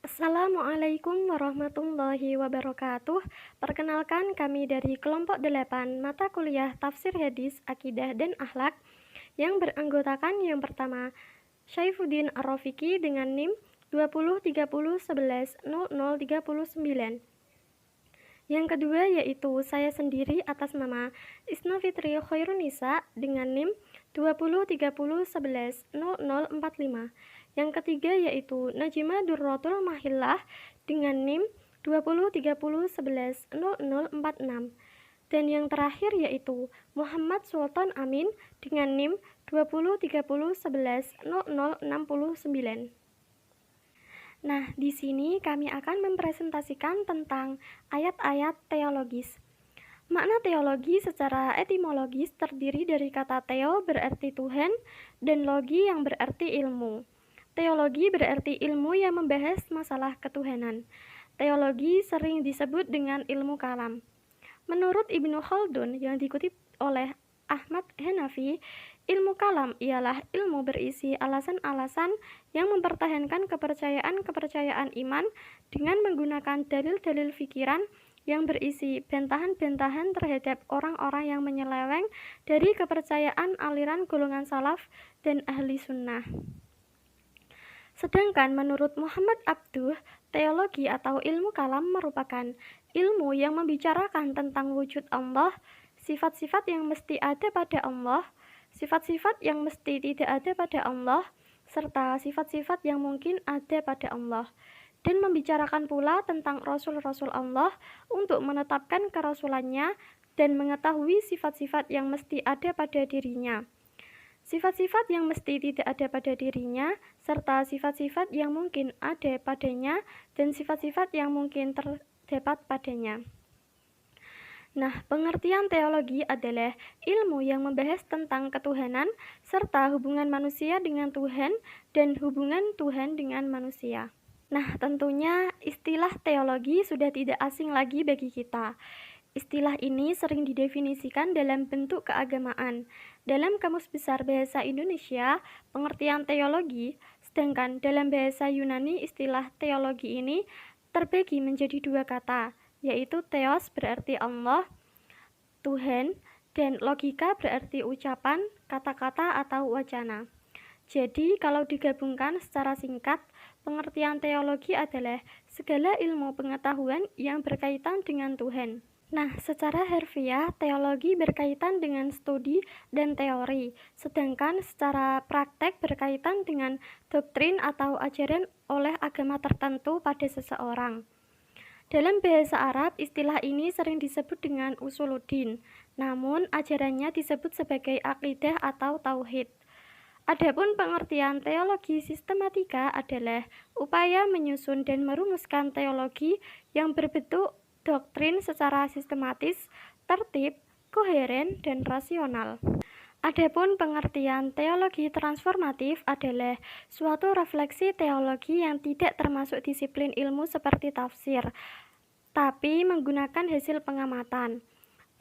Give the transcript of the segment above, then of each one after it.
Assalamualaikum warahmatullahi wabarakatuh. Perkenalkan kami dari kelompok 8 mata kuliah Tafsir Hadis, Akidah dan Akhlak yang beranggotakan yang pertama Syaifuddin Ar-Rafiqi dengan NIM 2030110039. Yang kedua yaitu saya sendiri atas nama Isna Fitri Khairunisa dengan NIM 2030110045. Yang ketiga yaitu Najima Durratul Mahillah dengan NIM 2030110046. Dan yang terakhir yaitu Muhammad Sultan Amin dengan NIM 2030110069. Nah, di sini kami akan mempresentasikan tentang ayat-ayat teologis. Makna teologi secara etimologis terdiri dari kata theo berarti Tuhan dan logi yang berarti ilmu. Teologi berarti ilmu yang membahas masalah ketuhanan. Teologi sering disebut dengan ilmu kalam. Menurut Ibnu Khaldun yang dikutip oleh Ahmad Hanafi, ilmu kalam ialah ilmu berisi alasan-alasan yang mempertahankan kepercayaan-kepercayaan iman dengan menggunakan dalil-dalil fikiran yang berisi bentahan-bentahan terhadap orang-orang yang menyeleweng dari kepercayaan aliran golongan salaf dan ahli sunnah. Sedangkan menurut Muhammad Abduh, teologi atau ilmu kalam merupakan ilmu yang membicarakan tentang wujud Allah, sifat-sifat yang mesti ada pada Allah, sifat-sifat yang mesti tidak ada pada Allah, serta sifat-sifat yang mungkin ada pada Allah, dan membicarakan pula tentang Rasul-Rasul Allah untuk menetapkan kerasulannya dan mengetahui sifat-sifat yang mesti ada pada dirinya, sifat-sifat yang mesti tidak ada pada dirinya, serta sifat-sifat yang mungkin ada padanya dan sifat-sifat yang mungkin terdapat padanya. Nah, pengertian teologi adalah ilmu yang membahas tentang ketuhanan serta hubungan manusia dengan Tuhan dan hubungan Tuhan dengan manusia. Nah, tentunya istilah teologi sudah tidak asing lagi bagi kita. Istilah ini sering didefinisikan dalam bentuk keagamaan. Dalam Kamus Besar Bahasa Indonesia, pengertian teologi, sedangkan dalam bahasa Yunani istilah teologi ini terbagi menjadi dua kata, yaitu theos berarti Allah, Tuhan, dan logika berarti ucapan, kata-kata atau wacana. Jadi, kalau digabungkan secara singkat, pengertian teologi adalah segala ilmu pengetahuan yang berkaitan dengan Tuhan. Nah, secara harfiah, teologi berkaitan dengan studi dan teori, sedangkan secara praktek berkaitan dengan doktrin atau ajaran oleh agama tertentu pada seseorang. Dalam bahasa Arab, istilah ini sering disebut dengan usuluddin, namun ajarannya disebut sebagai akidah atau tauhid. Adapun pengertian teologi sistematika adalah upaya menyusun dan merumuskan teologi yang berbentuk doktrin secara sistematis, tertib, koheren, dan rasional. Adapun pengertian teologi transformatif adalah suatu refleksi teologi yang tidak termasuk disiplin ilmu seperti tafsir, tapi menggunakan hasil pengamatan.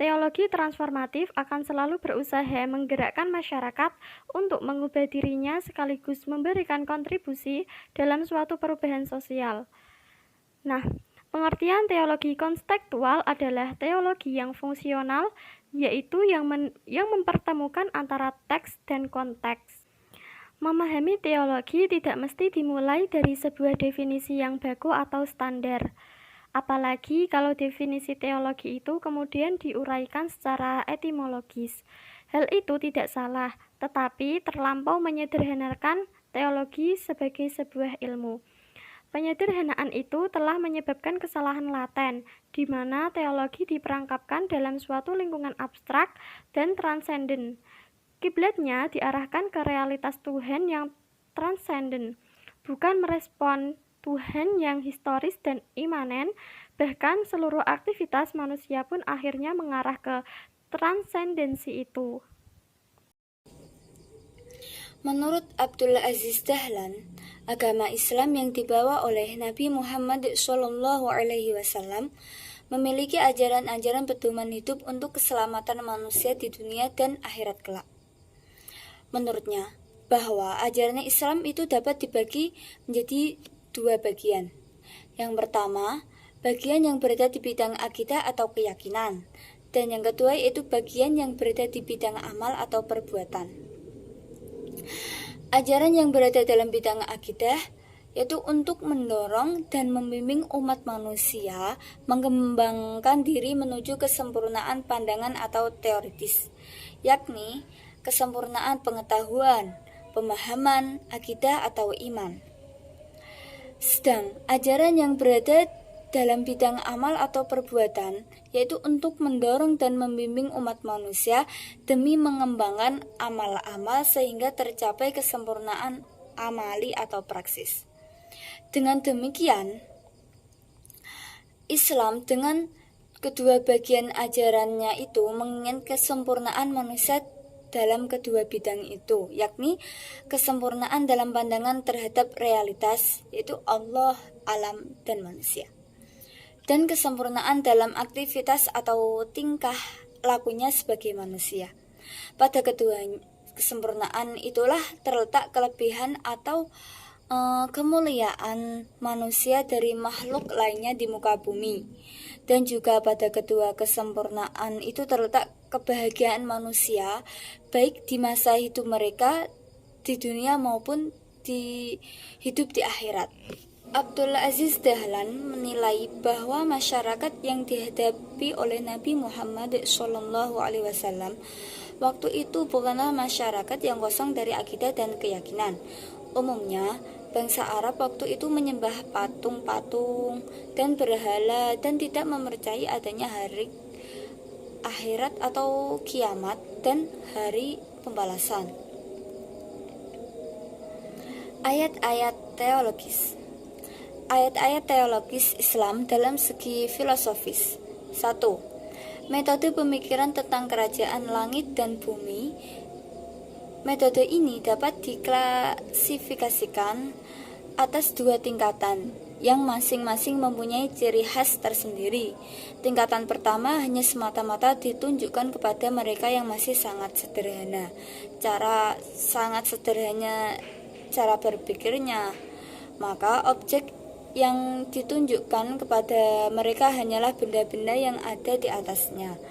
Teologi transformatif akan selalu berusaha menggerakkan masyarakat untuk mengubah dirinya sekaligus memberikan kontribusi dalam suatu perubahan sosial. Nah, pengertian teologi konstekstual adalah teologi yang fungsional, yaitu yang mempertemukan antara teks dan konteks. Memahami teologi tidak mesti dimulai dari sebuah definisi yang baku atau standar. Apalagi kalau definisi teologi itu kemudian diuraikan secara etimologis. Hal itu tidak salah, tetapi terlampau menyederhanakan teologi sebagai sebuah ilmu. Penyederhanaan itu telah menyebabkan kesalahan laten, di mana teologi diperangkapkan dalam suatu lingkungan abstrak dan transenden. Kiblatnya diarahkan ke realitas Tuhan yang transenden, bukan merespon Tuhan yang historis dan imanen. Bahkan seluruh aktivitas manusia pun akhirnya mengarah ke transendensi itu. Menurut Abdul Aziz Dahlan, agama Islam yang dibawa oleh Nabi Muhammad SAW memiliki ajaran-ajaran pedoman hidup untuk keselamatan manusia di dunia dan akhirat kelak. Menurutnya, bahwa ajaran Islam itu dapat dibagi menjadi dua bagian, Yang pertama, bagian yang berada di bidang akidah atau keyakinan. Dan yang kedua yaitu bagian yang berada di bidang amal atau perbuatan. Ajaran yang berada dalam bidang akidah yaitu untuk mendorong dan membimbing umat manusia mengembangkan diri menuju kesempurnaan pandangan atau teoritis, yakni kesempurnaan pengetahuan, pemahaman, akidah atau iman. Sedang ajaran yang berada dalam bidang amal atau perbuatan yaitu untuk mendorong dan membimbing umat manusia demi mengembangkan amal-amal sehingga tercapai kesempurnaan amali atau praksis. Dengan demikian, Islam dengan kedua bagian ajarannya itu menginginkan kesempurnaan manusia dalam kedua bidang itu, yakni kesempurnaan dalam pandangan terhadap realitas, yaitu Allah, alam, dan manusia, dan kesempurnaan dalam aktivitas atau tingkah lakunya sebagai manusia. Pada kedua kesempurnaan itulah terletak kelebihan atau kemuliaan manusia dari makhluk lainnya di muka bumi. Dan juga pada kedua kesempurnaan itu terletak kebahagiaan manusia baik di masa hidup mereka di dunia maupun di hidup di akhirat. Abdul Aziz Dahlan menilai bahwa masyarakat yang dihadapi oleh Nabi Muhammad SAW waktu itu bukanlah masyarakat yang kosong dari akidah dan keyakinan. Umumnya, bangsa Arab waktu itu menyembah patung-patung dan berhala dan tidak mempercayai adanya hari akhirat atau kiamat dan hari pembalasan. Ayat-ayat teologis. Ayat-ayat teologis Islam dalam segi filosofis. 1. Metode pemikiran tentang kerajaan langit dan bumi. Metode ini dapat diklasifikasikan atas dua tingkatan yang masing-masing mempunyai ciri khas tersendiri. Tingkatan pertama hanya semata-mata ditunjukkan kepada mereka yang masih sangat sederhana. Cara berpikirnya. Maka objek yang ditunjukkan kepada mereka hanyalah benda-benda yang ada di atasnya.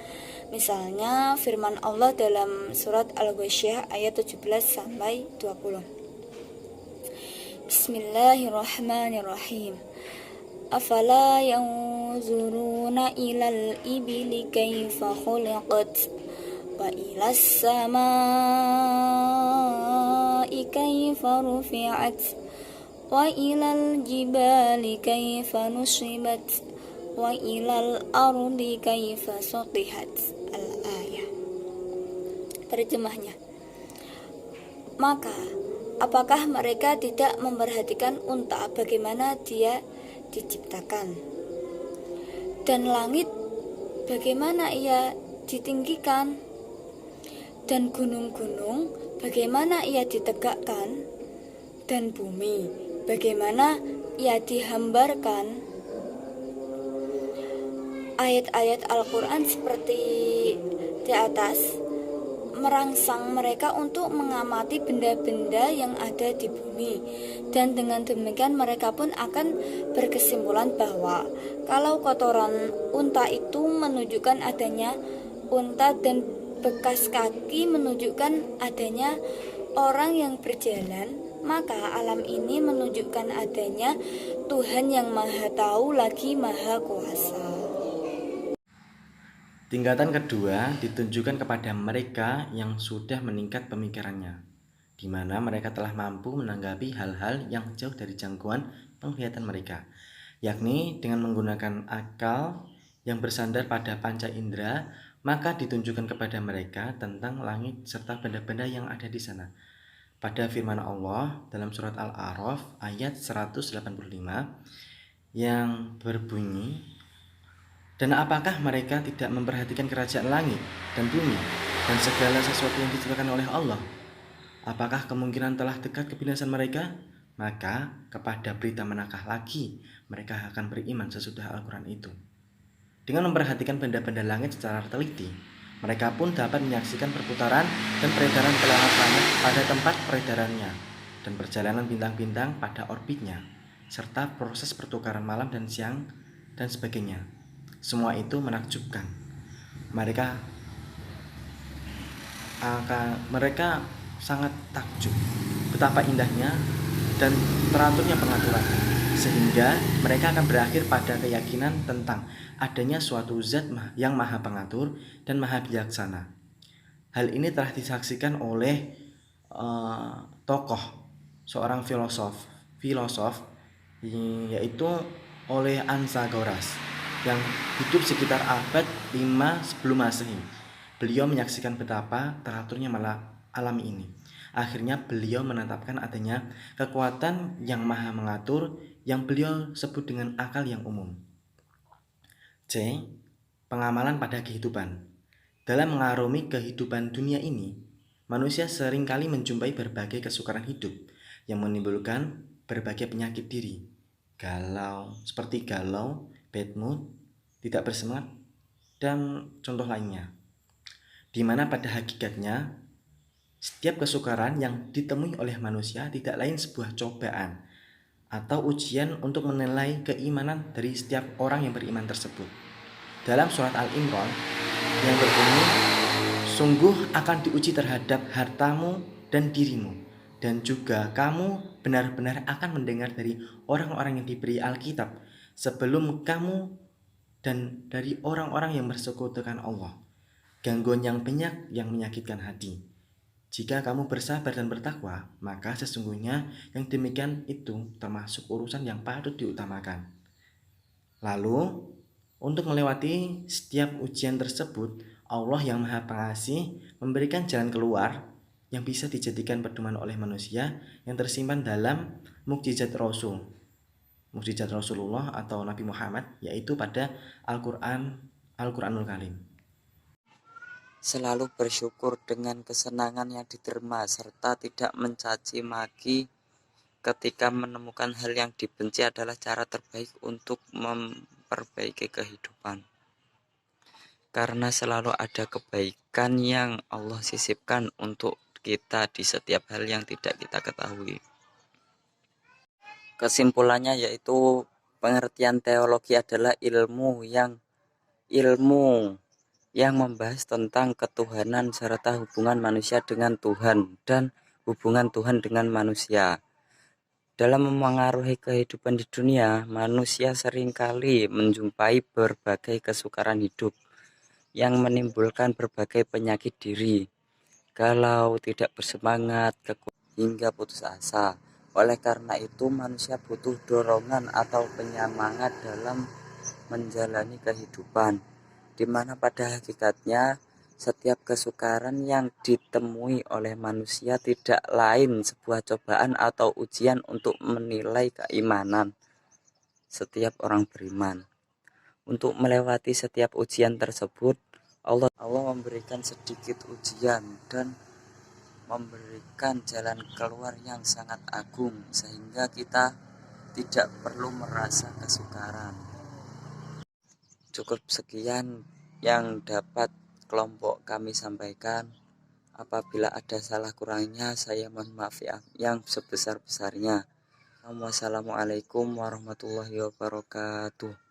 Misalnya firman Allah dalam surat Al-Ghasyiyah ayat 17-20. Bismillahirrahmanirrahim. Afala yanzuruna ilal ibili kaifa khuliqat wa ilas samai kaifa rufi'at wa ilal jibali kaifa nusibat wa ilal ardi kaifa sutihat. Al-ayah. Terjemahnya, maka apakah mereka tidak memperhatikan unta bagaimana dia diciptakan, dan langit bagaimana ia ditinggikan, dan gunung-gunung bagaimana ia ditegakkan, dan bumi bagaimana ia dihambarkan. Ayat-ayat Al-Quran seperti di atas merangsang mereka untuk mengamati benda-benda yang ada di bumi, dan dengan demikian mereka pun akan berkesimpulan bahwa kalau kotoran unta itu menunjukkan adanya unta dan bekas kaki menunjukkan adanya orang yang berjalan, maka alam ini menunjukkan adanya Tuhan yang Maha Tahu lagi Maha Kuasa. Tingkatan kedua ditunjukkan kepada mereka yang sudah meningkat pemikirannya, di mana mereka telah mampu menanggapi hal-hal yang jauh dari jangkauan penglihatan mereka, yakni dengan menggunakan akal yang bersandar pada panca indera. Maka ditunjukkan kepada mereka tentang langit serta benda-benda yang ada di sana. Pada firman Allah dalam surat Al-A'raf ayat 185 yang berbunyi, dan apakah mereka tidak memperhatikan kerajaan langit dan bumi dan segala sesuatu yang diciptakan oleh Allah? Apakah kemungkinan telah dekat kebinasan mereka? Maka kepada berita manakah lagi mereka akan beriman sesudah Al-Quran itu? Dengan memperhatikan benda-benda langit secara teliti, mereka pun dapat menyaksikan perputaran dan peredaran planet pada tempat peredarannya dan perjalanan bintang-bintang pada orbitnya. serta proses pertukaran malam dan siang dan sebagainya. Semua itu menakjubkan. Mereka sangat takjub betapa indahnya dan teraturnya pengaturan, sehingga mereka akan berakhir pada keyakinan tentang adanya suatu zat yang maha pengatur dan maha bijaksana. Hal ini telah disaksikan oleh tokoh seorang filosof yaitu oleh Anaxagoras yang hidup sekitar abad 5 sebelum Masehi. Beliau menyaksikan betapa teraturnya alam ini. Akhirnya beliau menetapkan adanya kekuatan yang maha mengatur yang beliau sebut dengan akal yang umum. C. Pengamalan pada kehidupan. Dalam mengarungi kehidupan dunia ini, manusia seringkali menjumpai berbagai kesukaran hidup yang menimbulkan berbagai penyakit diri, seperti galau, bad mood, tidak bersemangat, dan contoh lainnya. Di mana pada hakikatnya, setiap kesukaran yang ditemui oleh manusia tidak lain sebuah cobaan atau ujian untuk menilai keimanan dari setiap orang yang beriman tersebut. Dalam surat Al-Imran yang berbunyi, sungguh akan diuji terhadap hartamu dan dirimu, dan juga kamu benar-benar akan mendengar dari orang-orang yang diberi Alkitab sebelum kamu dan dari orang-orang yang bersekutukan Allah, gangguan yang banyak yang menyakitkan hati. Jika kamu bersabar dan bertakwa, maka sesungguhnya yang demikian itu termasuk urusan yang patut diutamakan. Lalu, untuk melewati setiap ujian tersebut, Allah yang Maha Pengasih memberikan jalan keluar yang bisa dijadikan pedoman oleh manusia yang tersimpan dalam mukjizat Rasulullah atau Nabi Muhammad, yaitu pada Al-Quranul Karim. Selalu bersyukur dengan kesenangan yang diterima serta tidak mencaci maki ketika menemukan hal yang dibenci adalah cara terbaik untuk memperbaiki kehidupan. Karena selalu ada kebaikan yang Allah sisipkan untuk kita di setiap hal yang tidak kita ketahui. Kesimpulannya yaitu pengertian teologi adalah ilmu yang membahas tentang ketuhanan serta hubungan manusia dengan Tuhan dan hubungan Tuhan dengan manusia. Dalam memengaruhi kehidupan di dunia, manusia seringkali menjumpai berbagai kesukaran hidup yang menimbulkan berbagai penyakit diri, galau, tidak bersemangat, hingga putus asa. Oleh karena itu, manusia butuh dorongan atau penyemangat dalam menjalani kehidupan, di mana pada hakikatnya setiap kesukaran yang ditemui oleh manusia tidak lain sebuah cobaan atau ujian untuk menilai keimanan setiap orang beriman. Untuk melewati setiap ujian tersebut, Allah memberikan sedikit ujian dan memberikan jalan keluar yang sangat agung, sehingga kita tidak perlu merasa kesukaran. Cukup sekian yang dapat kelompok kami sampaikan. Apabila ada salah kurangnya, saya mohon maaf yang sebesar-besarnya. Wassalamualaikum warahmatullahi wabarakatuh.